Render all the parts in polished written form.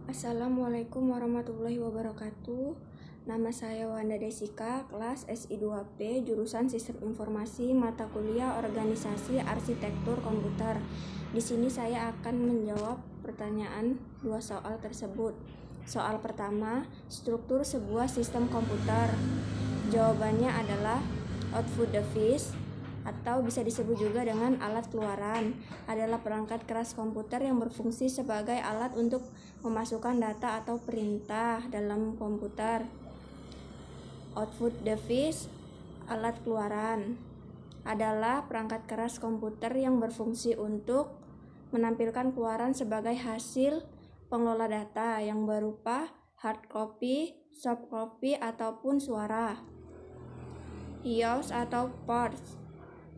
Assalamualaikum warahmatullahi wabarakatuh. Nama saya Wanda Desika, kelas SI2P, jurusan Sistem Informasi, mata kuliah Organisasi Arsitektur Komputer. Di sini saya akan menjawab pertanyaan dua soal tersebut. Soal pertama, struktur sebuah sistem komputer. Jawabannya adalah output device, atau bisa disebut juga dengan alat keluaran, adalah perangkat keras komputer yang berfungsi sebagai alat untuk memasukkan data atau perintah dalam komputer. Output device, alat keluaran, adalah perangkat keras komputer yang berfungsi untuk menampilkan keluaran sebagai hasil pengelola data yang berupa hard copy, soft copy, ataupun suara. IOS atau ports.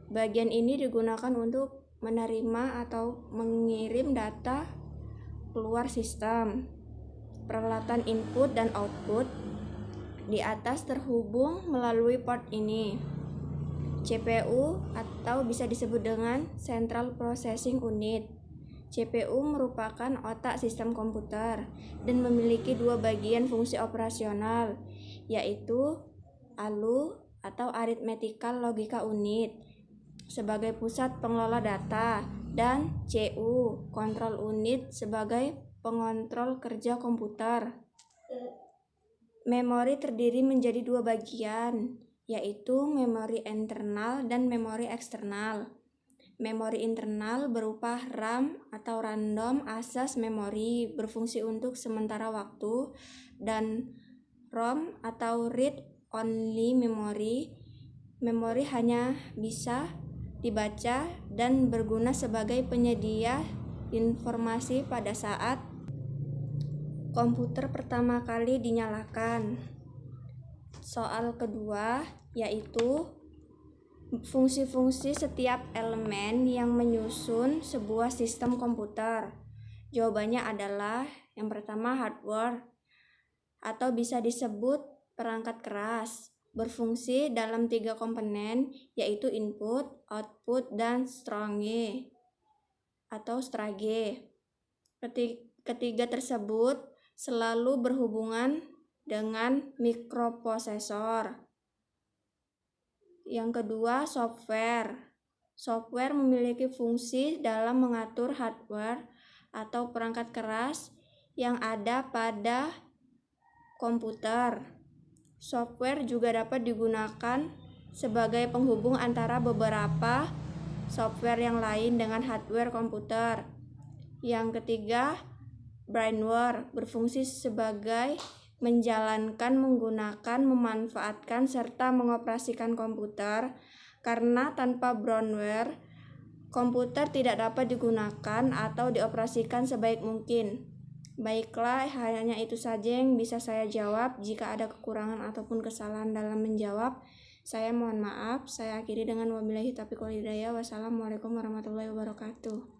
Bagian ini digunakan untuk menerima atau mengirim data keluar sistem. Peralatan input dan output di atas terhubung melalui port ini. CPU atau bisa disebut dengan Central Processing Unit. CPU merupakan otak sistem komputer dan memiliki dua bagian fungsi operasional, yaitu ALU atau Arithmetical Logical Unit sebagai pusat pengelola data dan CU, Control Unit, sebagai pengontrol kerja komputer. Memori terdiri menjadi dua bagian, yaitu memori internal dan memori eksternal. Memori internal berupa RAM atau Random Access Memory, berfungsi untuk sementara waktu, dan ROM atau Read Only Memory. Memori hanya bisa dibaca dan berguna sebagai penyedia informasi pada saat komputer pertama kali dinyalakan. Soal kedua yaitu fungsi-fungsi setiap elemen yang menyusun sebuah sistem komputer. Jawabannya adalah yang pertama hardware atau bisa disebut perangkat keras. Berfungsi dalam tiga komponen, yaitu input, output, dan strage. Ketiga tersebut selalu berhubungan dengan mikroprosesor. Yang kedua, software. Software memiliki fungsi dalam mengatur hardware atau perangkat keras yang ada pada komputer. Software juga dapat digunakan sebagai penghubung antara beberapa software yang lain dengan hardware komputer. Yang ketiga, brainware berfungsi sebagai menjalankan, menggunakan, memanfaatkan, serta mengoperasikan komputer. Karena tanpa brainware, komputer tidak dapat digunakan atau dioperasikan sebaik mungkin. Baiklah, hanya itu saja yang bisa saya jawab. Jika ada kekurangan ataupun kesalahan dalam menjawab, saya mohon maaf. Saya akhiri dengan wabillahi taufiq wal hidayah. Wassalamualaikum warahmatullahi wabarakatuh.